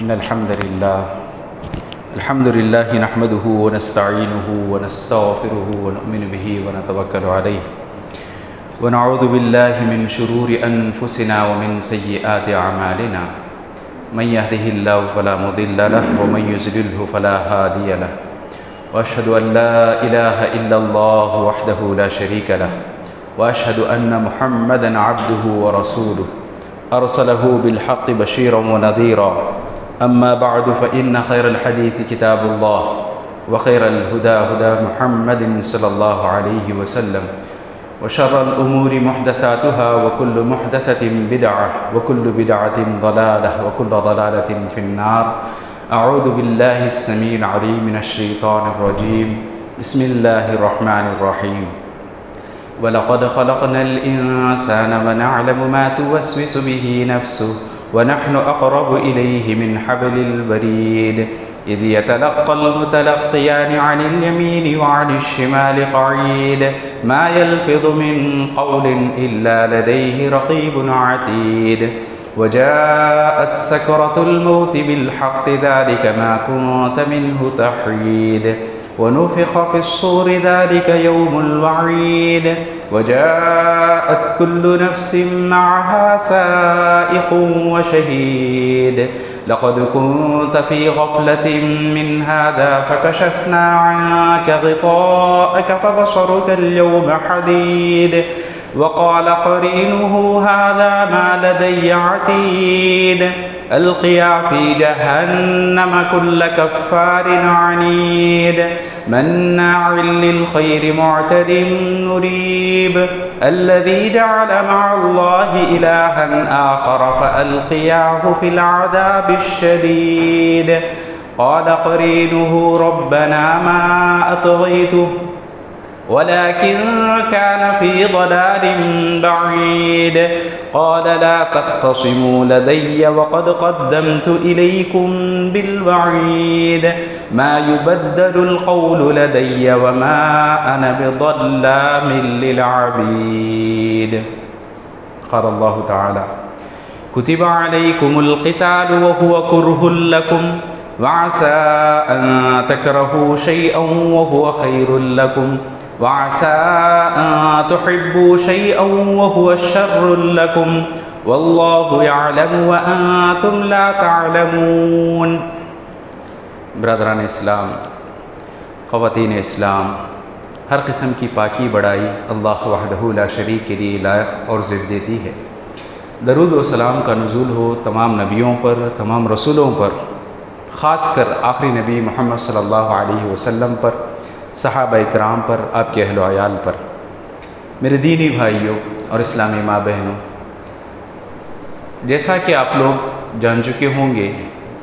إن الحمد لله نحمده ونستعينه ونستغفره ونؤمن به ونتوكل عليه ونعوذ بالله من شرور أنفسنا ومن سيئات أعمالنا من يهده الله فلا مضل له ومن يضلله فلا هادي له وأشهد أن لا إله إلا الله وحده لا شريك له وأشهد أن محمدًا عبده ورسوله أرسله بالحق بشيرا ونذيرا أما بعد فإن خير الحديث كتاب الله وخير الهدى هدى محمد صلى الله عليه وسلم وشر الأمور محدثاتها وكل محدثة بدعة وكل بدعة ضلالة وكل ضلالة في النار. أعوذ بالله السميع العليم من الشيطان الرجيم. بسم الله الرحمن الرحيم. وَلَقَدْ خَلَقْنَا الْإِنسَانَ وَنَعْلَمُ مَا تُوَسْوِسُ بِهِ نَفْسُهُ وَنَحْنُ أَقْرَبُ إِلَيْهِ مِنْ حَبْلِ الْوَرِيدِ إِذْ يَتَلَقَّى الْمُتَلَقِّيَانِ عَنِ الْيَمِينِ وَعَنِ الشِّمَالِ قَعِيدٌ مَا يَلْفِظُ مِنْ قَوْلٍ إِلَّا لَدَيْهِ رَقِيبٌ عَتِيدٌ وَجَاءَتْ سَكْرَةُ الْمَوْتِ بِالْحَقِّ ذَلِكَ مَا كُنْتَ مِنْهُ تَحِيدُ ونفخ في الصور ذلك يوم الوعيد وجاءت كل نفس معها سائق وشهيد لقد كنت في غفلة من هذا فكشفنا عنك غطاءك فبصرك اليوم حديد وقال قرينه هذا ما لدي عتيد ألقيا في جهنم كل كفار عنيد مناع للخير معتد مريب الذي جعل مع الله إلها آخر فألقياه في العذاب الشديد قال قرينه ربنا ما أطغيته ولكن كان في ضلال بعيد قال لا تختصموا لدي وقد قدمت إليكم بالوعيد ما يبدل القول لدي وما أنا بظلام للعبيد. قال الله تعالى كتب عليكم القتال وهو كره لكم وعسى أن تكرهوا شيئا وهو خير لكم وعسى أن تحبوا شيئا وهو شر لكم والله يعلم وأنتم لا تعلمون. برادران اسلام، خواتین اسلام، ہر قسم کی پاکی بڑائی اللہ وحدہ لا شریک کے لیے لائق اور ضد دیتی ہے. درود و سلام کا نزول ہو تمام نبیوں پر، تمام رسولوں پر، خاص کر آخری نبی محمد صلی اللہ علیہ وسلم پر، صحابہ اکرام پر، آپ کے اہل و عیال پر. میرے دینی بھائیوں اور اسلامی ماں بہنوں، جیسا کہ آپ لوگ جان چکے ہوں گے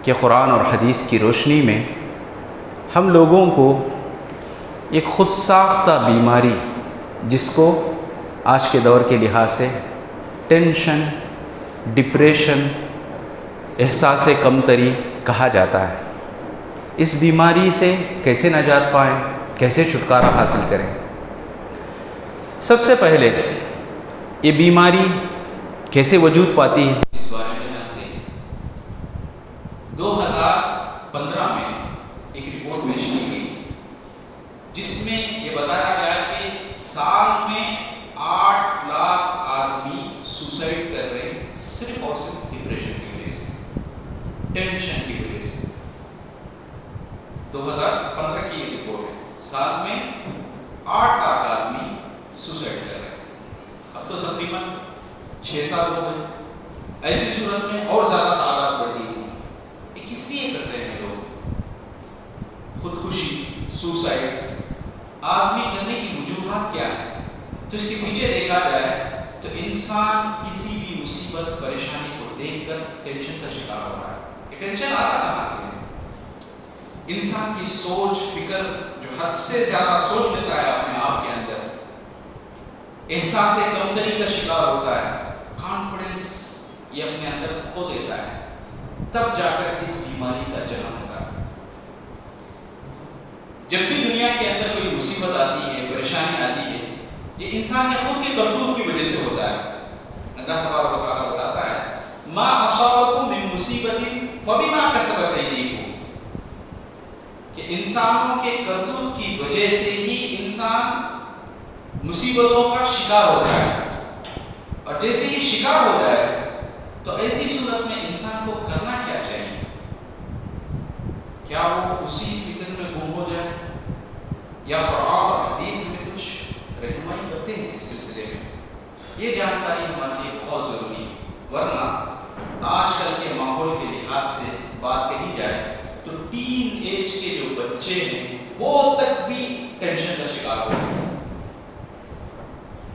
کہ قرآن اور حدیث کی روشنی میں ہم لوگوں کو ایک خود ساختہ بیماری، جس کو آج کے دور کے لحاظ سے ٹینشن، ڈپریشن، احساس کمتری کہا جاتا ہے، اس بیماری سے کیسے نجات پائیں، کیسے چھٹکارا حاصل کریں. سب سے پہلے یہ بیماری کیسے وجود پاتی ہے اس بارے میں جانتے ہیں. 2015 میں ایک رپورٹ پیش کی گئی جس میں یہ بتایا گیا کہ سال میں 8 لاکھ آدمی سوسائڈ کر رہے ہیں صرف اور صرف ڈپریشن کی وجہ سے، ٹینشن کی وجہ سے. 2015 کی یہ رپورٹ ہے. سال میں 8 لاکھ آدمی سوسائڈ کر رہے ہیں. اب تو تقریباً 6 سال ہو گئے. ایسی صورت میں اور زیادہ تعداد بڑھی ہے. یہ کس لیے کرتے ہیں لوگ؟ خودکشی، سوسائڈ آدمی کرنے کی وجوہات کیا ہے؟ تو اس کے پیچھے دیکھا جائے تو انسان کسی بھی مصیبت، پریشانی کو دیکھ کر ٹینشن کا شکار ہو رہا ہے. یہ ٹینشن آ رہا ہے کہاں سے؟ انسان کی سوچ، فکر جو حد سے زیادہ سوچ لیتا ہے اپنے آپ کے اندر، احساس کمتری کا شکار ہوتا ہے، کانفیڈنس یہ اپنے اندر کھو دیتا ہے، تب جا کر اس بیماری کا جنم ہوتا ہے. جب بھی دنیا کے اندر کوئی مصیبت آتی ہے، پریشانی آتی ہے، یہ انسان کے خود کے کرتوت کی وجہ سے ہوتا ہے. اللہ تبارک و تعالیٰ بتاتا ہے ما اصابکم من مصیبت فبما کسبت انسانوں کے کرتوت کی وجہ سے ہی انسان مصیبتوں کا شکار ہوتا ہے، اور جیسے ہی شکار ہو جائے تو ایسی صورت میں انسان کو کرنا کیا چاہیے؟ کیا وہ اسی فکر میں گم ہو جائے، یا قرآن اور حدیث میں کچھ رہنمائی کرتے ہیں اس سلسلے میں؟ یہ جانکاری ہمارے لیے بہت ضروری ہے، ورنہ آج کل کے ماحول کے لحاظ سے بات کہی جائے تو ٹین ایج کے جو بچے ہیں وہ تک بھی ٹینشن کا شکار ہو گئے۔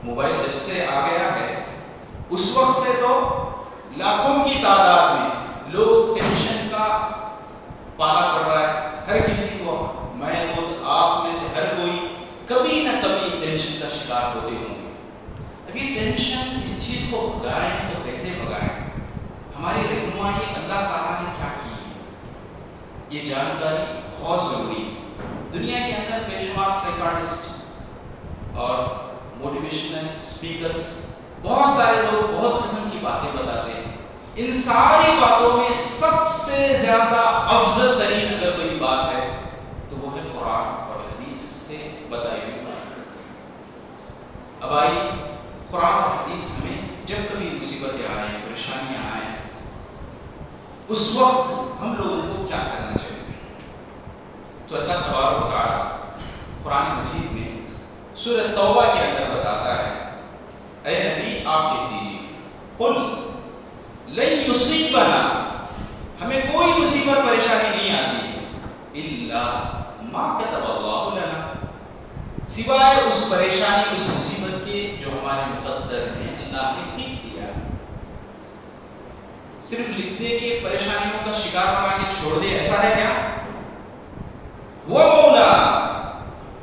موبائل جب سے آ گیا ہے اس وقت سے تو لاکھوں کی تعداد میں لوگ ٹینشن کا پالا پڑ رہا ہے۔ ہر کسی کو، میں خود آپ میں سے ہر کوئی کبھی نہ کبھی ٹینشن کا شکار ہوتے ہوں گے۔ ابھی ٹینشن اس چیز کو بھگائیں تو کیسے بھگائیں؟ ہماری رہنمائی اللہ تعالیٰ نے کیا کی ہے، یہ جانکاری بہت ضروری ہے۔ دنیا کے اندر بے شمار سائیکارٹسٹ اور موٹیویشنل اسپیکرز، بہت سارے لوگ بہت قسم کی باتیں بتاتے ہیں۔ ان ساری باتوں میں سب سے زیادہ افضل ترین اگر کوئی بات ہے تو وہ ہے قرآن اور حدیث سے بتائی ہوئی بات۔ اب آئیے، قرآن اور حدیث ہمیں جب کبھی مصیبتیں آئیں، پریشانیاں آئیں، اس وقت ہم لوگوں کو کیا کرنا چاہیے؟ تو اللہ تبارک و تعالیٰ قرآن مجید میں سورۃ توبہ کے اندر بتاتا ہے، اے نبی آپ کہہ دیجیے، قل لن یصیبنا، ہمیں کوئی مصیبت پریشانی نہیں آتی، الا ما کتب اللہ لنا، سوائے اس پریشانی اس مصیبت کے جو ہمارے مقدر میں اللہ نے لکھ دیا۔ صرف لکھ دے کہ پریشانیوں کا شکار بنا کے چھوڑ دے، ایسا ہے کیا؟ وہ مولا،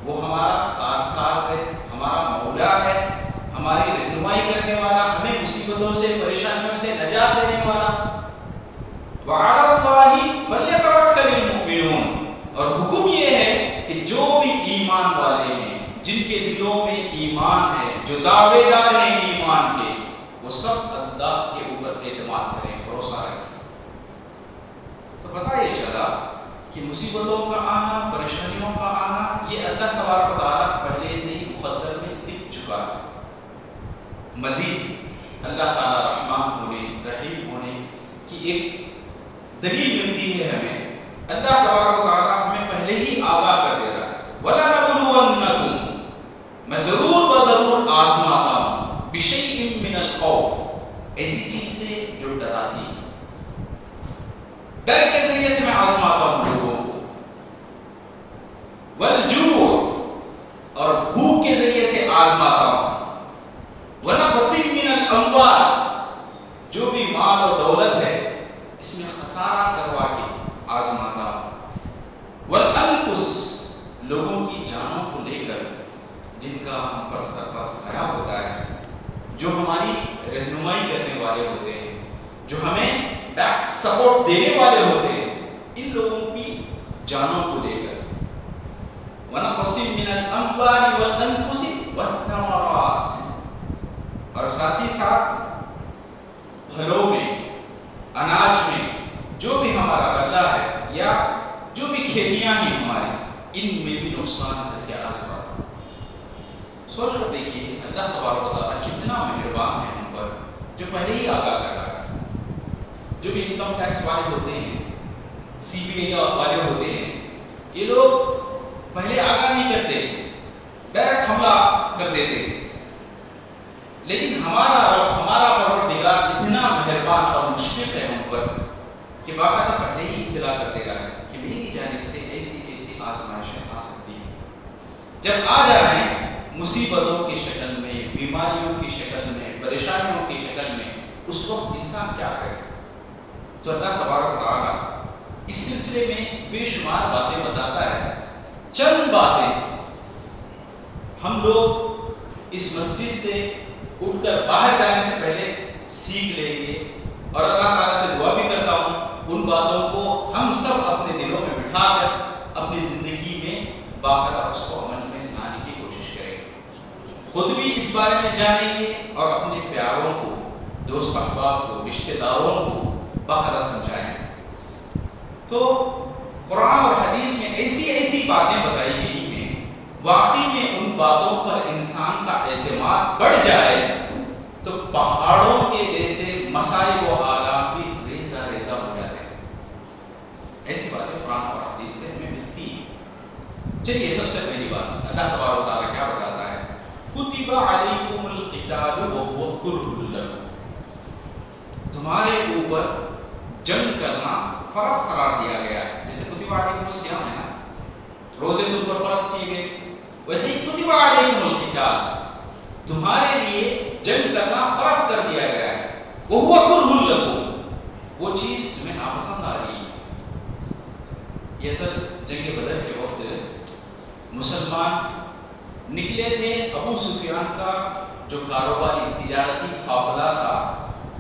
وہ ہمارا کارساز ہے، ہمارا مولا ہے، ہماری رہنمائی کرنے والا، ہمیں مصیبتوں سے پریشانیوں سے نجات دینے والا۔ وعلی اللہ فلیتوکل المؤمنون، اور حکم یہ ہے کہ جو بھی ایمان والے ہیں، جن کے دلوں میں ایمان ہے، جو دعوے دار ہیں ایمان کے، وہ سب اللہ کے اوپر اعتماد کریں، بھروسہ رکھیں۔ تو پتہ یہ چلا کہ مصیبتوں کا آنا، پریشانیوں کا آنا، یہ اللہ تبارک و تعالیٰ پہلے سے ہی مقدر میں لکھ چکا ہے۔ مزید اللہ تعالیٰ رحمان ہونے، رحیم ہونے کی ایک دلیل ملتی ہے ہمیں، اللہ تبارک و تعالیٰ ہمیں پہلے ہی آگاہ کر دے رہا ہے، وَلَنَبْلُوَنَّكُمْ، میں ضرور آزماتا ہوں، بِشَيْءٍ مِّنَ الْخَوْفِ، ایسی چیز سے جو ڈراتی ہے، ڈر کے ذریعے سے میں آزماتا ہوں لوگوں کو، وَالْجُوعِ، اور بھوک کے ذریعے سے آزماتا ہوں، وَنَقْصٍ مِّنَ الْأَمْوَالِ، جو بھی مال اور دولت ہے اس میں خسارہ کروا کے آزماتا ہوں، وَالْأَنفُسِ، لوگوں کی جانوں کو لے کر جن کا ہم پر سایہ ہوتا ہے، جو ہماری رہنمائی کرنے والے ہوتے ہیں، جو ہمیں بیک سپورٹ دینے والے ہوتے ہیں، ان لوگوں کی جانوں کو لے کر، وَنَقْصٍ مِّنَ الْأَمْوَالِ وَالْأَنفُسِ وَالثَّمَرَاتِ، اور ساتھ ہی ساتھ پھلوں میں، اناج میں، جو بھی ہمارا غلہ ہے یا جو بھی کھیتیاں ہیں ہماری، ان میں بھی نقصان کر کے آزماتا ہے۔ سوچ کر دیکھیے اللہ تبارک و تعالیٰ کتنا مہربان ہے ہم پر، جو پہلے ہی آگاہ کر رہا ہے۔ جو بھی انکم ٹیکس والے ہوتے ہیں، سی بی آئی والے ہوتے ہیں، یہ لوگ پہلے آگاہ نہیں کرتے، ڈائریکٹ حملہ کر دیتے، لیکن ہمارا رب، ہمارا پروردگار اتنا مہربان اور مشفق ہے ہم پر کہ باقاعدہ پہلے ہی اطلاع کر دے رہا ہے کہ میری جانب سے ایسی ایسی آزمائشیں آ سکتی ہیں۔ جب آ جائیں مصیبتوں کی شکل میں، بیماریوں کی شکل میں، پریشانیوں کی شکل میں، اس وقت انسان کیا کرے؟ تو اللہ تبارک و تعالیٰ اس سلسلے میں بے شمار باتیں بتاتا ہے۔ چند باتیں ہم لوگ اس مسجد سے اٹھ کر باہر جانے سے پہلے سیکھ لیں گے، اور اللہ تعالیٰ سے دعا بھی کرتا ہوں ان باتوں کو ہم سب اپنے دلوں میں بٹھا کر اپنی زندگی میں باقاعدہ اس کو عمل میں لانے کی کوشش کریں، خود بھی اس بارے میں جانیں گے اور اپنے پیاروں کو، دوست احباب کو، رشتہ داروں کو باقاعدہ سمجھائیں۔ تو قرآن اور حدیث میں ایسی ایسی باتیں بتائی گئی ہیں، واقعی میں ان باتوں پر انسان کا اعتماد بڑھ جائے تو پہاڑوں کے جیسے مسائل و آلات بھی ریزہ ریزہ ہو جاتے ہیں۔ ایسی باتیں قرآن اور حدیث سے ہمیں ملتی ہیں۔ چلیے سب سے پہلی بات اللہ تبارک و تعالیٰ کیا بتاتا ہے؟ کتب علیکم القتال وہو کرہ لکم، تمہارے اوپر جنگ کرنا فرض قرار دیا گیا ہے۔ جیسے کتب علیکم الصیام ہے نا، روزے تم پر فرض کیے گئے، ویسے ہی کتب علیکم القتال، تمہارے لیے جنگ کرنا فرض کر دیا گیا ہے۔ وہو کرہ لکم، وہ چیز تمہیں ناپسند آ رہی ہے۔ یہ سب جنگ بدر کے وقت مسلمان نکلے تھے، ابو سفیان کا جو کاروباری تجارتی قافلہ تھا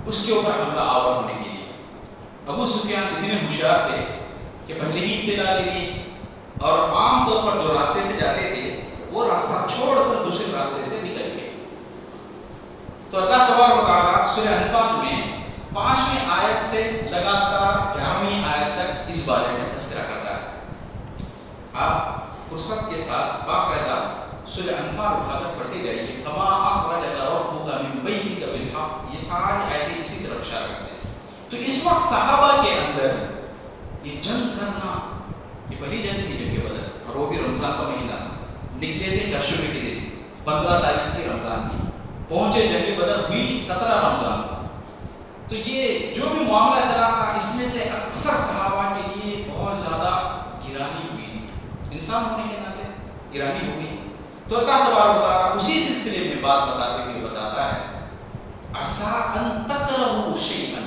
اس کے اوپر حملہ آور ہونے کے لیے۔ ابو سفیان اتنے ہوشیار تھے کہ پہلے ہی اطلاع لے لی، اور عام طور پر جو راستے سے جاتے تھے وہ راستہ چھوڑ کر دوسرے راستے سے نکل گئے۔ تو اللہ تبارک و تعالیٰ سورہ انفال میں 5ویں آیت سے لگاتار 11ویں آیت تک اس بارے میں تذکرہ کرتا ہے۔ آپ فرصت کے ساتھ باقاعدہ سورہ انفال اٹھا کر پڑھتے جائیے۔ کما اخرجک ربک من بیتک بالحق، یہ ساری آیتیں اسی طرف اشارہ کرتے ہیں۔ تو اس وقت صحابہ کے اندر یہ جنگ کرنا، یہ پہلی جنگ تھی جنگ بدر، اور وہ بھی رمضان کا مہینہ تھا۔ نکلے تھے جشن کے دن، 15 تاریخ تھی رمضان کی، پہنچے جنگ بدر ہوئی 17 رمضان۔ تو یہ جو بھی معاملہ چلا تھا اس میں سے اکثر صحابہ کے لیے بہت زیادہ گرانی ہوئی تھی، انسان ہونے کے ناطے گرانی ہو گئی۔ تو اللہ تبارک و تعالیٰ اسی سلسلے میں بات بتاتے ہوئے بتاتا ہے عسیٰ ان تکرہوا شیئا،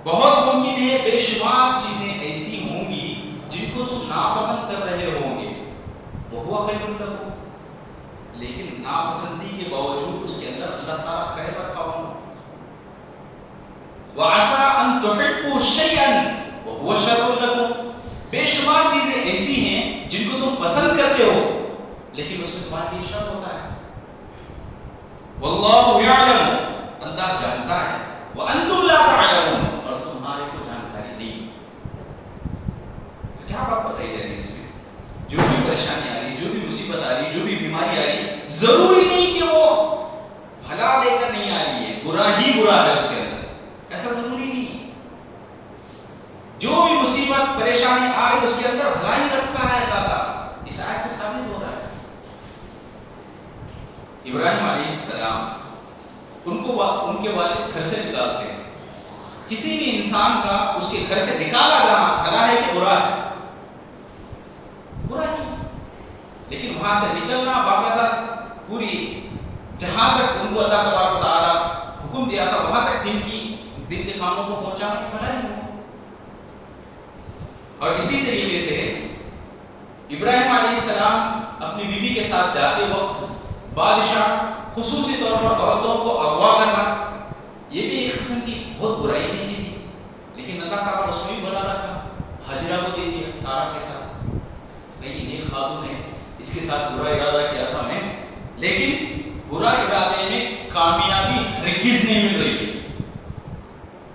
بہت ممکن ہے بے شمار چیزیں ایسی ہوں گی جن کو تم ناپسند کر رہے ہوں گے، وہو خیر لکم، لیکن ناپسندی کے باوجود اس کے اندر اللہ تعالیٰ خیر رکھا ہوگا۔ وعسیٰ ان تحبوا شیئا وہو شر لکم، بے شمار چیزیں ایسی ہیں جن کو تم پسند کرتے ہو لیکن اس میں تمہارے لیے شر ہوتا ہے۔ واللہ یعلم، اللہ جانتا ہے، وانتم لا تعلمون، اور تمہارے کو جانکاری نہیں۔ تو کیا بات بتائی جا رہی ہے اس میں؟ جو بھی پریشانی آ رہی، جو بھی مصیبت آ رہی، جو بھی بیماری آ رہی، ضروری نہیں کہ وہ بھلا لے کر نہیں آ رہی ہے، برا ہی برا ہے اس کے اندر، ایسا ضروری نہیں ہے۔ جو بھی مصیبت پریشانی آ رہی اس کے اندر بھلائی رکھتا ہے اللہ تعالیٰ، اس آیت سے ثابت ہو رہا ہے۔ ابراہیم علیہ السلام ان کے والد گھر سے نکالتے ہیں، کسی بھی انسان کا اس کے گھر سے نکالا جانا بھلا ہے کہ برا ہے؟ برا ہی، لیکن وہاں سے نکلنا باقاعدہ پوری جہاں تک ان کو اللہ تبارک و تعالیٰ حکم دیا تھا وہاں تک دن کے کاموں کو پہنچانا بھلا ہی ہو۔ اور اسی طریقے سے ابراہیم علیہ السلام اپنی بیوی کے ساتھ جاتے وقت بادشاہ خصوصی طور پر عورتوں کو اغوا کرنا، یہ بھی ایک قسم کی بہت برائی دکھی تھی، لیکن اللہ تعالیٰ اس میں بھی بھلا رکھا، حاجرہ کو دے دیا سارا کے ساتھ۔ بھئی نیک خاتون ہے، اس کے ساتھ برا ارادہ کیا تھا میں، لیکن برا ارادے میں کامیابی ہرگز نہیں مل رہی ہے،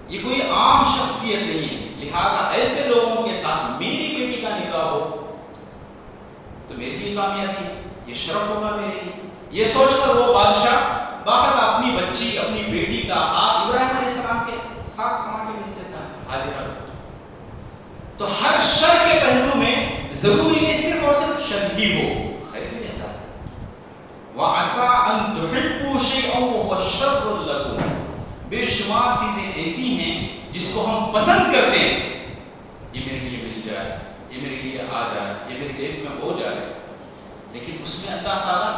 یہ کوئی عام شخصیت نہیں ہے، لہٰذا ایسے لوگوں کے ساتھ میری بیٹی کا نکاح ہو تو میری لیے کامیابی ہے، یہ شرف ہوگا میرے لیے۔ یہ سوچ کر وہ بادشاہ باقاعدہ اپنی بچی، اپنی بیٹی کا ہاتھ ابراہیم علیہ السلام کے ساتھ تھما کے بھیج دیتا ہے حاجرہ۔ تو ہر شر کے پہلو میں ضروری نہیں صرف اور صرف شر ہی ہو، خیر بھی رہتا ہے۔ وَعَسَىٰ أَن تُحِبُّوا شَيْئًا وَهُوَ شَرٌّ لَكُمْ، بے شمار چیزیں ایسی ہیں جس کو ہم پسند کرتے ہیں، یہ میرے لیے مل جائے، یہ میرے لیے آ جائے، یہ میرے لیے میں ہو جائے، لیکن اس میں اللہ تعالیٰ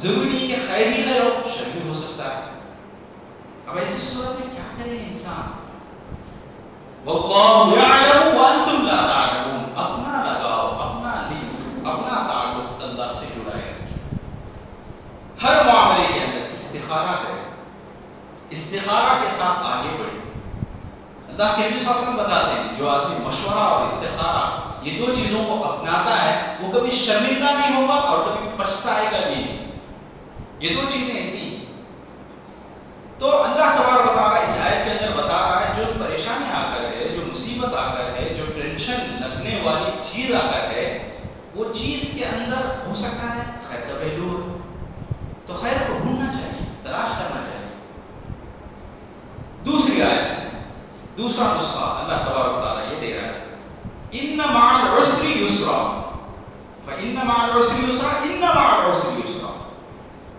ضروری نہیں کہ خیر ہی خیر ہو، شر بھی ہو سکتا ہے۔ اب ایسی صورت میں کیا کرے انسان؟ واللہ یعلم وانتم لا تعلمون، اپنا لگاؤ، اپنا لنک، اپنا تعلق اللہ سے جڑائے رکھیں۔ ہر معاملے کے اندر استخارہ کریں، استخارہ کے ساتھ آگے بڑھیں۔ اللہ کے نبی صلی اللہ علیہ وسلم بتاتے ہیں جو آدمی مشورہ اور استخارہ یہ دو چیزوں کو اپناتا ہے وہ کبھی شرمندہ نہیں ہوگا اور کبھی پچھتائے گا بھی نہیں، یہ دو چیزیں ایسی ہیں۔ تو اللہ تبارک و تعالیٰ اس آیت کے اندر بتا رہا ہے جو پریشانی آ کر ہے، جو مصیبت آ کر ہے، جو ٹینشن لگنے دوسرا نسخہ اللہ تبارک و تعالیٰ یہ دے رہا ہے، ان مع العسر یسرا، فان مع العسر یسرا، ان مع العسر یسرا،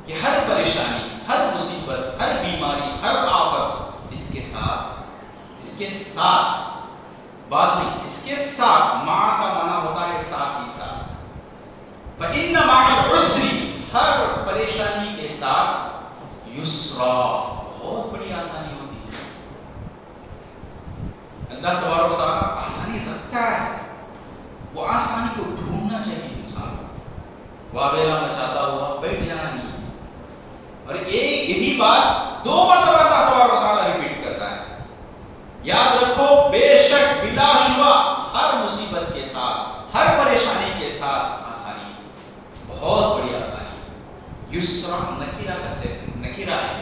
کہ ہر پریشانی، ہر مصیبت، ہر بیماری، ہر آفت اس کے ساتھ بعد نہیں، اس کے ساتھ، مع کا معنی ہوتا ہے ساتھ ہی ساتھ، فان مع العسر، ہر پریشانی کے ساتھ، یسرا، بہت بڑی آسانی ہوتی ہے۔ اللہ تبارک و تعالیٰ آسانی رکھتا ہے، وہ آسانی کو ڈھونڈنا چاہیے انسان کو، واویلا مچاتا ہوا بیٹھ جانا نہیں۔ اور یہی بات 2 مرتبہ اللہ تبارک و تعالیٰ ریپیٹ کرتا ہے، یاد رکھو بے شک بلا شبہ ہر مصیبت کے ساتھ، ہر پریشانی کے ساتھ آسانی، بہت بڑی آسانی۔ یسرا نکیرہ ہے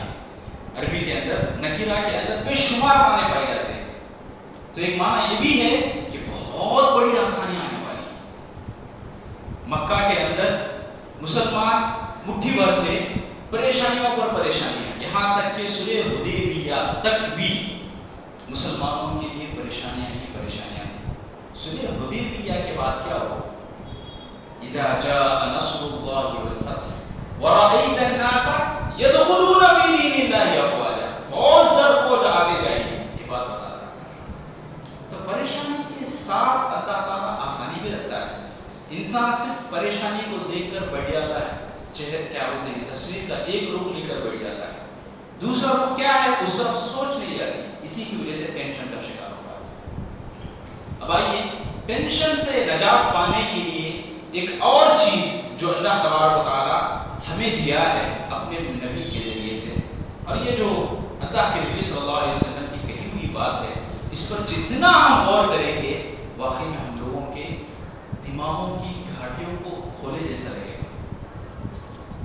عربی کے اندر، نکیرہ کے اندر بے شمار معنی پائے جاتے ہیں، تو ایک معنی یہ بھی ہے کہ بہت بڑی آسانی آنے والی ہے۔ مکہ کے اندر مسلمان مٹھی بھر تھے، پریشانیوں پر پریشانیاں، یہاں تک کہ صلح حدیبیہ تک بھی مسلمانوں کے لیے پریشانیاں ہی پریشانیاں تھیں۔ صلح حدیبیہ کے بعد کیا ہوا؟ اذا جاء نصر اللہ والفتح ورأيت الناس يدخلون في دين الله افواجا، فوج در فوج آگے جائیں گے، یہ بات بتاتا ہے۔ تو پریشانی کے ساتھ اللہ تعالیٰ آسانی بھی رکھتا ہے۔ انسان صرف پریشانی کو دیکھ کر بیٹھ جاتا ہے، چہرے کیا بولتے ہیں، تصویر کا ایک رخ لے کر بیٹھ جاتا ہے، دوسرا رخ کیا ہے اس طرف سوچ نہیں جاتی، اسی کی وجہ سے ٹینشن کا شکار ہوتا ہے۔ اب آئیے ٹینشن سے نجات پانے کے لیے ایک اور چیز جو اللہ تبارک و تعالیٰ ہمیں دیا ہے اپنے نبی کے ذریعے سے، اور یہ جو اللہ کے نبی صلی اللہ علیہ وسلم کی کہی ہوئی بات ہے، اس پر جتنا ہم غور کریں گے واقعی میں ہم لوگوں کے دماغوں کی گھاٹیوں کو کھولے جیسا لگے گا۔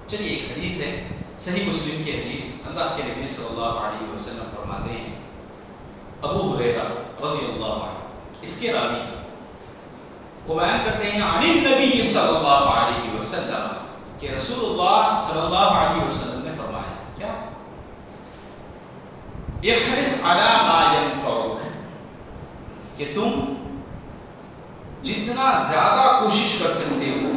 چلیے ایک حدیث ہے، صحیح مسلم کی حدیث، اللہ کے نبی صلی اللہ علیہ وسلم فرماتے ہیں، ابو ہریرہ رضی اللہ عنہ اس کے راوی وہ بیان کرتے ہیں، عن النبی صلی اللہ علیہ وسلم، کہ رسول اللہ صلی اللہ علیہ وسلم نے فرمایا کیا؟ احرص علی ما ینفعک، کہ تم جتنا زیادہ کوشش کر سکتے ہو،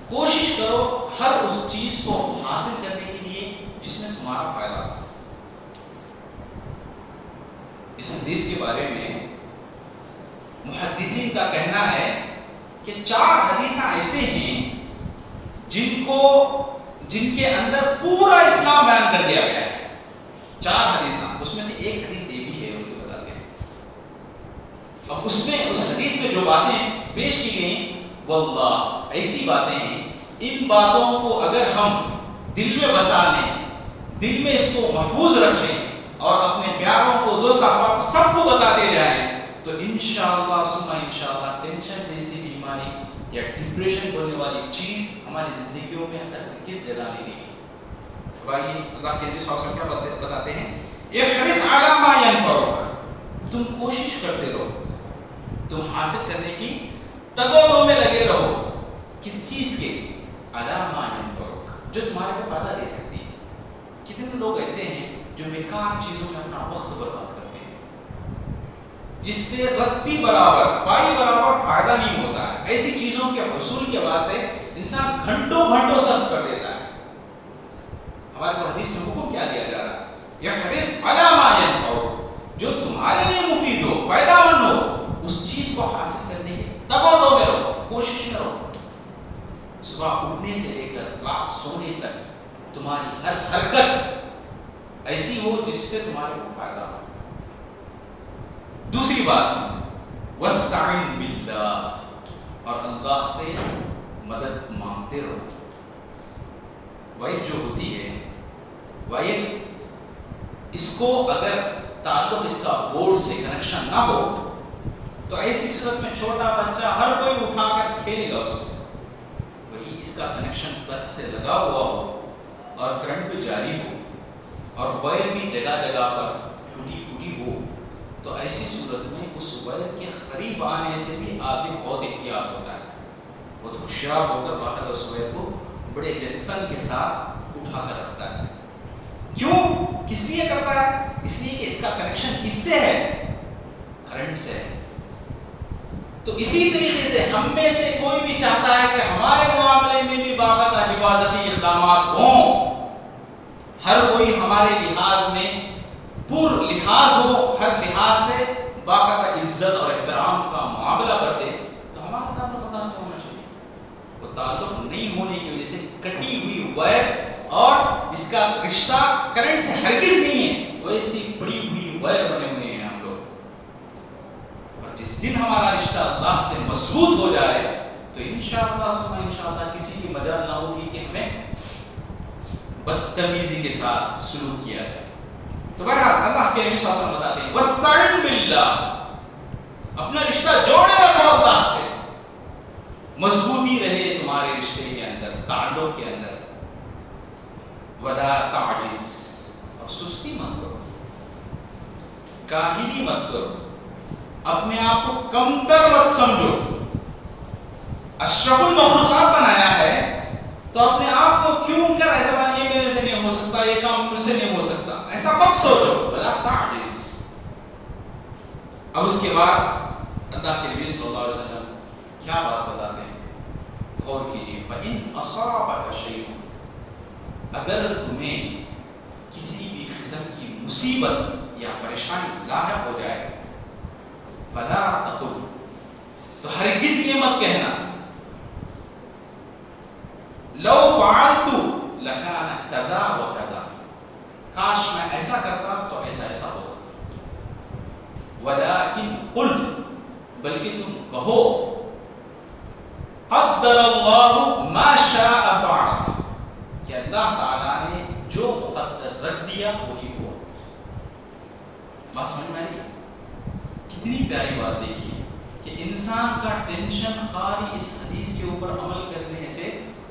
کوشش کرو ہر اس چیز کو حاصل کرنے کے لیے جس میں تمہارا فائدہ ہو۔ اس حدیث کے بارے میں محدثین کا کہنا ہے کہ 4 حدیثاں ایسے ہیں جن کے اندر پورا اسلام بیان کر دیا گیا ہے۔ 4 حدیثاں، اس میں سے ایک حدیث یہ بھی ہے، وہ جو بتاتے ہیں۔ اب اس حدیث میں جو باتیں پیش کی گئیں، واللہ ایسی باتیں ہیں، ان باتوں کو اگر ہم دل میں بسا لیں، دل میں اس کو محفوظ رکھ لیں اور اپنے پیاروں کو، دوست احباب سب کو بتاتے جائیں، تو انشاءاللہ ثم انشاءاللہ ٹینشن جیسی بیماری یا ڈپریشن بولنے والی چیز ہماری زندگیوں میں کس جگہ نہیں رہی۔ بھائی اللہ کے نبی صلی اللہ علیہ وسلم کیا بتاتے ہیں؟ احرص علی ما ینفعک، تم کوشش کرتے رہو، تم حاصل کرنے کی تگ و دو میں لگے رہو، کس چیز کے؟ علی ما ینفعک، جو تمہارے کو فائدہ دے سکتی ہے۔ کتنے لوگ ایسے ہیں جو بیکار چیزوں میں اپنا وقت برباد کرتے ہیں، جس سے رتی برابر پائی برابر فائدہ نہیں ہوتا ہے، ایسی چیزوں کے حصول کے واسطے انسان گھنٹوں صرف کر دیتا ہے۔ ہمارے کو حدیث میں حکم کیا دیا جا رہا ہے؟ یحرص علی ما ینفعک، جو تمہارے لیے مفید ہو، فائدہ مند ہو، اس چیز کو حاصل کرنے کے تگ و دو میں رہو، کوشش میں رہو۔ صبح اٹھنے سے لے کر رات سونے تک تمہاری ہر حرکت ایسی ہو جس سے تمہارے کو فائدہ ہو۔ دوسری بات، واستعن باللہ، اور اللہ سے مدد مانگتے رہو۔ وعید جو ہوتی ہے، وعید اس کو اگر تعلق اس کا بورڈ سے کنیکشن نہ ہو تو ایسی صورت میں چھوٹا بچہ ہر کوئی اٹھا کر کھیلے گا اس سے، وہی اس کا کنیکشن پلگ سے لگا ہوا ہو اور کرنٹ بھی جاری ہو اور وائر بھی جگہ جگہ پر ٹوٹی ہو، تو ایسی صورت میں اس وائر کے قریب آنے سے بھی آدمی بہت احتیاط ہوتا ہے، بہت ہوشیار ہو کر باقاعدہ اس وائر کو بڑے جتن کے ساتھ اٹھا کر رکھتا ہے۔ کیوں؟ کس لیے کرتا ہے؟ اس لیے کہ اس کا کنیکشن کس سے ہے؟ کرنٹ سے ہے. تو اسی طریقے سے ہم میں سے کوئی بھی چاہتا ہے کہ ہمارے معاملے میں بھی باقاعدہ حفاظتی اقدامات ہوں، ہر کوئی ہمارے لحاظ میں پر لحاظ ہو، ہر لحاظ سے باقاعدہ عزت اور احترام کا معاملہ کرتے، تو ہمارا تعلق اللہ سے ہونا چاہیے. وہ تعلق نہیں ہونے کی وجہ سے کٹی ہوئی وائر اور جس کا رشتہ کرنٹ سے ہرگز نہیں ہے، وہ ایسی بڑی ہوئی وائر بنے ہوئے ہیں ہم لوگ. اور جس دن ہمارا رشتہ اللہ سے مضبوط ہو جائے تو انشاءاللہ کسی کی مجال نہ ہوگی کہ ہمیں بدتمیزی کے ساتھ سلوک کیا جائے. تو بہرحال اللہ کے نبی صلی اللہ علیہ وسلم بتاتے ہیں وَاسْتَعِنْ بِاللَّهِ، اپنا رشتہ جوڑے رکھو اللہ سے، مضبوطی رہے تمہارے رشتے کے اندر، تعلق کے اندر. وَلَا تَعْجِزْ، اور سستی مت کرو، کاہلی مت کرو، اپنے آپ کو کمتر مت سمجھو. اشرف المخلوقات بنایا ہے تو اپنے آپ کو کیوں کر ایسا یہ میرے سے نہیں ہو سکتا، یہ کام مجھ سے نہیں ہو سکتا، ایسا مت سوچو. وَلَا تَعْجِزْ. اب اس کے بعد اللہ کے نبی صلی اللہ علیہ وسلم کیا بات بتاتے ہیں، غور کیجیے. فَإِنْ أَصَابَكَ شَيْءٌ، اگر تمہیں کسی بھی قسم کی مصیبت یا پریشانی لاحق ہو جائے، فَلَا تَقُلْ، تو ہرگز یہ مت کہنا لو فعلت لکان کذا و کذا، کاش میں ایسا کرتا تو ایسا ایسا ہوتا. ولیکن قل، بلکہ تم کہو قدر اللہ ما شاء فعل، کہ اللہ تعالیٰ نے جو مقدر رکھ دیا وہی ہوا. بات سمجھ میں آئی؟ کتنی پیاری بات دیکھیے کہ انسان کا ٹینشن خالی اس حدیث کے اوپر عمل کرنے سے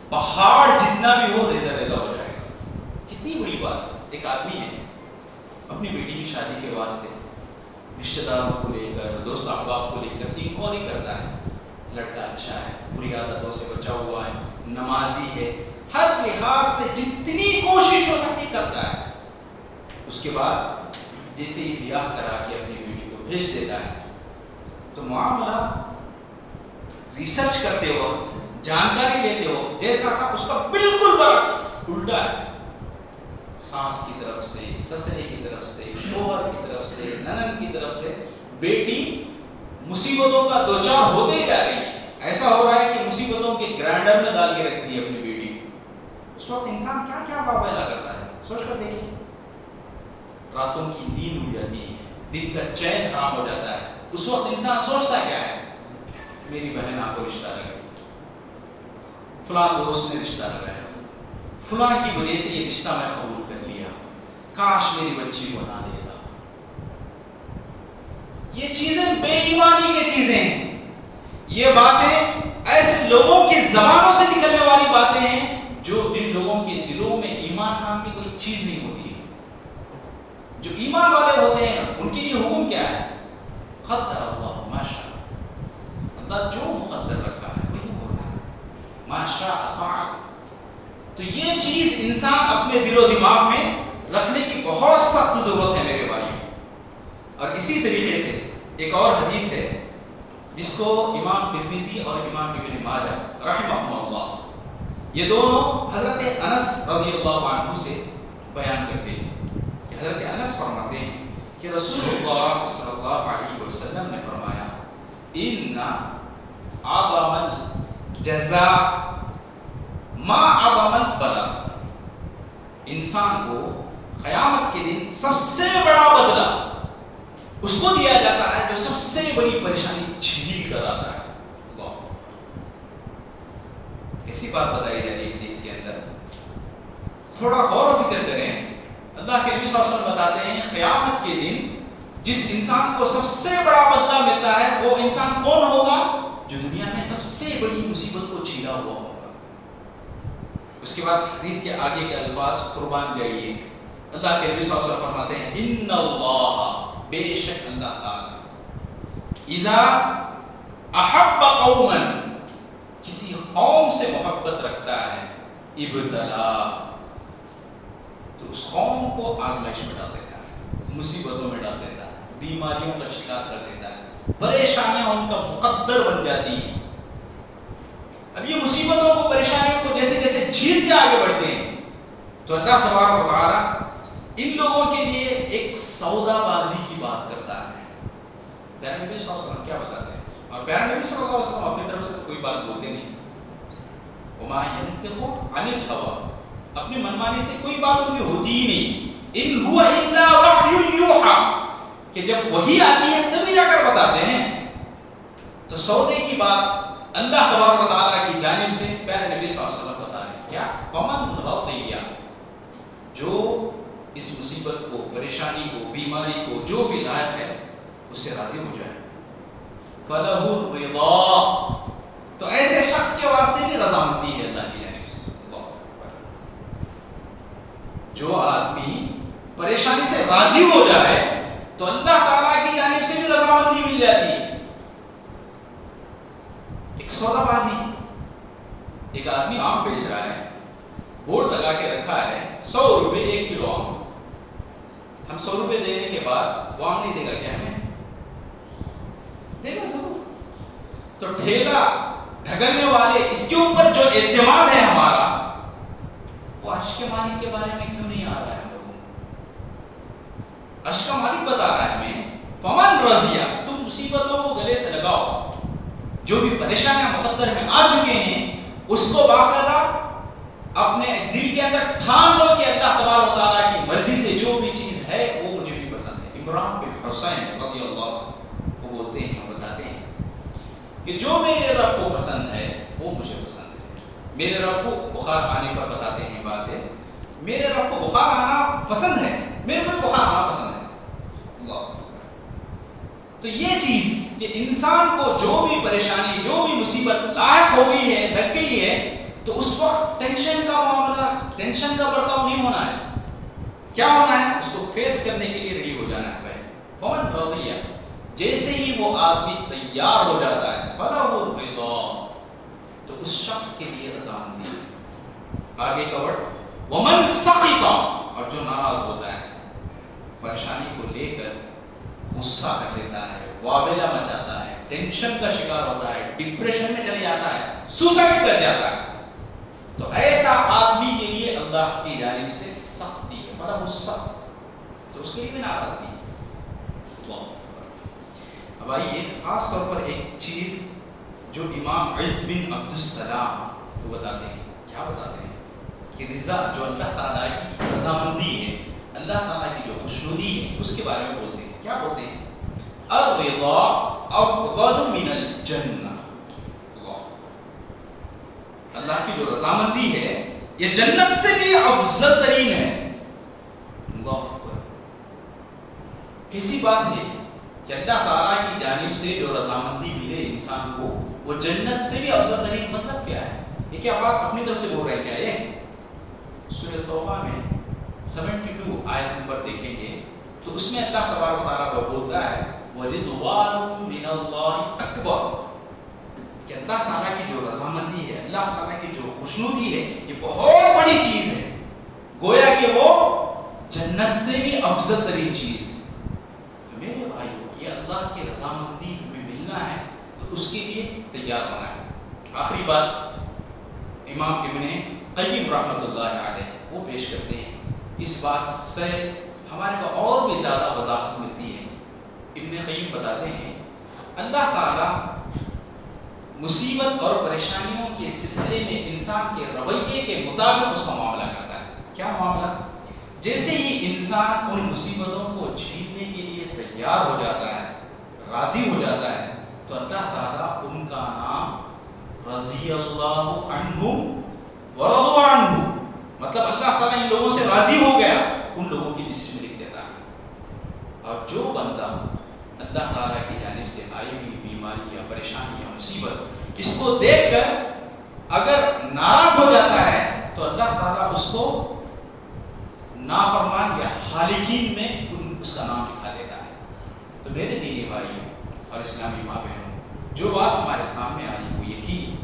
پہاڑ جتنا بھی ہو ریزہ ریزہ ہو جائے گا. کتنی بڑی بات. ایک آدمی ہے اپنی بیٹی کی شادی کے واسطے رشتہ داروں کو لے کر، دوست احباب کو لے کر انکوائری کرتا ہے. لڑکا اچھا ہے، بری عادتوں سے بچا ہوا ہے، نمازی ہے، ہر لحاظ سے جتنی کوشش ہو سکتی کرتا ہے. اس کے بعد جیسے ہی بیاہ کرا کے اپنی بیٹی کو بھیج دیتا ہے تو معاملہ ریسرچ کرتے وقت، جانکاری لیتے وقت جیسا تھا اس کا بالکل برعکس الٹا ہے. ساس کی طرف سے، سسرے کی طرف سے، شوہر کی طرف سے، ننند کی طرف سے بیٹی مصیبتوں کا دوچار ہوتے ہی رہ رہی ہے. ایسا ہو رہا ہے کہ مصیبتوں کے گرائنڈر میں ڈال کے رکھ دی اپنی بیٹی. اس وقت انسان کیا کیا بابیلا کرتا ہے، سوچ کر دیکھیے. راتوں کی نیند اڑ جاتی ہے، دن کا چین حرام ہو جاتا ہے. اس وقت انسان سوچتا کیا ہے، میری بہن آپ کو رشتہ لگائی، فلاں دوست نے رشتہ لگایا، فلاں کی وجہ سے یہ رشتہ میں قبول کر لیا، کاش میری بچی کو نہ دیتا. یہ چیزیں بے ایمانی کی چیزیں ہیں. یہ باتیں ایسے لوگوں کی زبانوں سے نکلنے والی باتیں ہیں جن لوگوں کے دلوں میں ایمان نام کی کوئی چیز نہیں ہوتی ہے. جو ایمان والے ہوتے ہیں ان کے لیے حکم کیا ہے، قدر اللہ ما شاء، اللہ جو مقدر رکھا ہے وہی ہوتا ہے، ما شاء فعل. تو یہ چیز انسان اپنے دل و دماغ میں رکھنے کی بہت سخت ضرورت ہے میرے بھائی. اور اسی طریقے سے ایک اور حدیث ہے جس کو امام ترمذی اور امام ابن ماجہ رحمہ اللہ یہ دونوں حضرت انس رضی اللہ عنہ سے بیان کرتے ہیں کہ حضرت انس فرماتے ہیں کہ رسول اللہ صلی اللہ علیہ وسلم نے فرمایا ان عظم الجزاء ما عظم البلاء، انسان کو قیامت کے دن سب سے بڑا بدلہ اس کو دیا جاتا ہے جو سب سے بڑی پریشانی جھیل کر آتا ہے. ایسی بات بتائی جا رہی ہے حدیث کے اندر، تھوڑا غور و فکر کریں. اللہ کے نبی صلی اللہ علیہ وسلم بتاتے ہیں قیامت کے دن جس انسان کو سب سے بڑا بدلہ ملتا ہے وہ انسان کون ہوگا، جو دنیا میں سب سے بڑی مصیبت کو جھیلا ہوا ہوگا. اس کے بعد حدیث کے آگے کے الفاظ قربان جائیے. اللہ کے نبی صلی اللہ علیہ وسلم فرماتے ہیں ان اللہ، بے شک اللہ تعالی اذا احب قوما، کسی قوم سے محبت رکھتا ہے، ابتلا، تو اس قوم کو آزمائش میں ڈال دیتا ہے، مصیبتوں میں ڈال دیتا ہے، بیماریوں کا شکار کر دیتا ہے. پریشانیاں ان کا مقدر بن جاتی ہیں. اب یہ مصیبتوں کو پریشانیوں کو جیسے جیسے جھیلتے آگے بڑھتے ہیں تو اللہ تبارک و تعالی ان لوگوں کے لیے ایک سودا بازی کی بات کرتا ہے. پیارے نبی صلی اللہ علیہ وسلم کیا بتاتے ہیں؟ اور پیارے نبی صلی اللہ علیہ وسلم اپنی طرف سے کوئی بات بولتے نہیں. وما ينطق عن الهوى, اپنی منمانی سے کوئی بات ان کی ہوتی ہی نہیں. ان هو الا وحی یوحى, کہ جب وحی آتی ہے تبھی جا کر بتاتے ہیں. تو سودے کی بات اللہ تبارک و تعالیٰ کی جانب سے پیارے نبی صلی اللہ علیہ وسلم بتا رہے ہیں. کیا؟ فمن رضی, جو اس مصیبت کو, پریشانی کو, بیماری کو, جو بھی لائق ہے اس سے راضی ہو جائے. فلہ الرضا, تو ایسے شخص کے واسطے بھی رضامندی ہے اللہ کی جانب سے. جو آدمی پریشانی سے راضی ہو جائے تو اللہ تعالیٰ کی جانب سے بھی رضامندی مل جاتی ہے. ایک سودا بازی, ایک آدمی آم بیچ رہا ہے, بورڈ لگا کے رکھا ہے 100 روپے 1 کلو آم. ہم 100 روپے دینے کے بعد وہ آم نہیں دے گا کیا ہمیں؟ دے گا ضرور. تو ٹھیلا ڈھگلنے والے, اس کے اوپر جو اعتماد ہے ہمارا, وہ عرش کے مالک کے بارے میں کیوں نہیں آ رہا ہے ہم لوگوں کو؟ عرش کا مالک بتا رہا ہے ہمیں فمن رضی, تم مصیبتوں کو گلے سے لگاؤ. جو بھی پریشانیاں مقدر میں آ چکے ہیں اس کو باقاعدہ اپنے دل کے اندر ٹھان لو کہ اللہ تبارک و تعالیٰ کی مرضی سے جو بھی چیز ہے وہ مجھے بھی پسند ہے. عمران بن حسین رضی اللہ وہ بولتے ہیں, بتاتے ہیں کہ جو میرے رب کو پسند ہے وہ مجھے پسند ہے. میرے رب کو بخار آنے پر بتاتے ہیں باتیں, میرے رب کو بخار آنا پسند ہے, میرے کو بخار آنا پسند ہے. اللہ. تو یہ چیز کہ انسان کو جو بھی پریشانی, جو بھی مصیبت لاحق ہو گئی ہے, لگ گئی ہے, تو اس وقت ٹینشن کا معاملہ, ٹینشن کا برتاؤ نہیں ہونا ہے. کیا ہونا ہے؟ اس کو فیس کرنے کے لیے ریڈی ہو جانا ہے. پہلے فمن رضی, جیسے ہی وہ آدمی تیار ہو جاتا ہے فلہ الرضا, تو اس شخص کے لیے رضامندی. آگے کا ورڈ ومن سخط, اور جو ناراض ہوتا ہے, پریشانی کو لے کر غصہ کر لیتا ہے, وابلہ مچاتا ہے, ٹینشن کا شکار ہوتا ہے, ڈپریشن میں چلے جاتا ہے, سوسائڈ کر جاتا ہے, تو ایسا آدمی کے لیے اللہ کی جانب سے سختی ہے. مطلب سخت, تو اس کے لیے بھی ناراضگی. اب آئیے خاص طور پر ایک چیز جو امام عز بن عبد السلام وہ بتاتے ہیں. کیا بتاتے ہیں؟ کہ رضا, جو اللہ تعالیٰ کی رضامندی ہے, اللہ تعالیٰ کی جو خوشنودی ہے, اس کے بارے میں بولتے ہیں. کیا بولتے ہیں؟ الرضا افضل من الجنہ. اللہ کی جو رضامندی ہے یہ جنت سے بھی افضل ترین ہے. کیسی بات ہے کہ اللہ تعالیٰ کی جانب سے جو رضامندی ملے انسان کو, وہ جنت سے بھی افضل ترین. مطلب کیا ہے؟ یہ کیا بات اپنی طرف سے بول رہے ہیں کیا؟ یہ سورہ توبہ میں 72 آیت نمبر دیکھیں گے تو اس میں اللہ تبارک و تعالیٰ بولتا ہے وَرِضْوَانٌ مِّنَ اللَّهِ أَكْبَرُ, کہ اللہ تعالیٰ کی جو رضامندی ہے, اللہ تعالیٰ کی جو خوشنودی ہے, یہ بہت بڑی چیز ہے. گویا کہ وہ جنت سے بھی افضل ترین چیز ہے. تو میرے بھائیو, یہ اللہ کی رضامندی ہمیں ملنا ہے تو اس کے لیے تیار ہونا ہے. آخری بات امام ابن قیم رحمۃ اللہ علیہ وہ پیش کرتے ہیں. اس بات سے ہمارے کو اور بھی زیادہ وضاحت ملتی ہے. ابن قیم بتاتے ہیں اللہ تعالیٰ مصیبت اور پریشانیوں کے سلسلے میں انسان کے رویے کے مطابق اس کا معاملہ کرتا ہے. کیا معاملہ؟ جیسے ہی انسان ان مصیبتوں کو جھیلنے کے لیے تیار ہو جاتا ہے, راضی ہو جاتا ہے, تو اللہ تعالیٰ ان کا نام رضی اللہ عنہم ورضوا عنہ, مطلب اللہ تعالیٰ ان لوگوں سے راضی ہو گیا, ان لوگوں کی لسٹ میں لکھ دیتا ہے. اور جو بندہ اللہ تعالیٰ کی جانب سے آئی ہوئی بیماری یا پریشانی یا مصیبت اس کو دیکھ کر اگر ناراض ہو جاتا ہے تو اللہ تعالیٰ اس کو نافرمان یا حالکین میں اس کا نام لکھا دیتا ہے. تو میرے دینی بھائیوں اور اسلامی ماں بہنوں, جو بات ہمارے سامنے آئی وہ یہی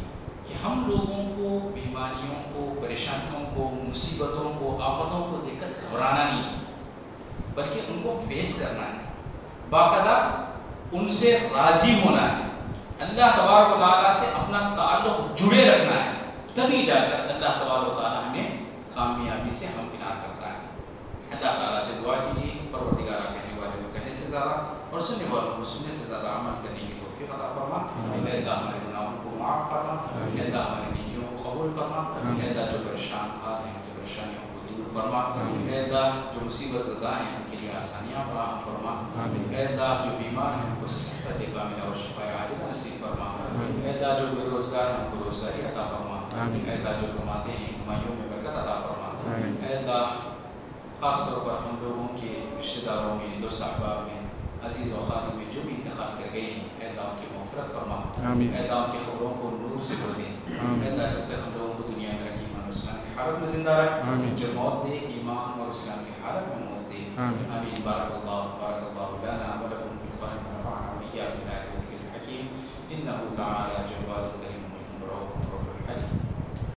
کہ ہم لوگوں کو بیماریوں کو, پریشانیوں کو, مصیبتوں کو, آفتوں کو دیکھ کر گھبرانا نہیں, بلکہ ان کو فیس کرنا ہے. باقاعدہ ان سے راضی ہونا ہے، اللہ تبارک و تعالیٰ سے اپنا تعلق جڑے رکھنا ہے، تبھی جا کر اللہ تبارک و تعالیٰ ہمیں کامیابی سے ہمکنار کرتا ہے۔ اللہ تعالیٰ سے دعا کیجیے پروردگارہ کہنے والے کو کہنے سے زیادہ اور سننے والوں کو سننے سے زیادہ عمل کرنے کی توفیق عطا فرما۔ اے اللہ ہمارے گناہوں کو معاف فرما، اے اللہ ہماری نیکیوں کو قبول فرما، اے اللہ جو پریشان حال ہیں ان کی پریشانیوں کو دور فرما، اے اللہ جو مصیبت زدہ ہیں ان کے لیے آسانیاں فراہم فرما، اے اللہ جو بیمار ہیں ان کو صحت کاملہ اور شفا عاجلہ نصیب فرما، اے اللہ جو بے روزگار ہیں ان کو روزگاری عطا فرما، اے اللہ جو کماتے ہیں کمائیوں میں برکت عطا فرما، اے اللہ خاص طور پر ہم لوگوں کے رشتہ داروں میں، دوست احباب میں، عزیز و خادم میں جو بھی انتقال کر گئے ہیں، اے اللہ ان کی مغفرت فرما، اے اللہ ان کی خبروں کو نور سے بھر دے، اے اللہ جب تک ہم لوگوں کو دنیا میں رکھ ایمان اور اسلام کی حالت میں زندہ رکھ، جو موت دے ایمان اور اسلام کی حالت میں موت دے۔ آمین۔ بارک اللہ لنا ولکم فی القرآن ونفعنا وإیاکم بالآیات والذکر الحکیم، انہ تعالی جواد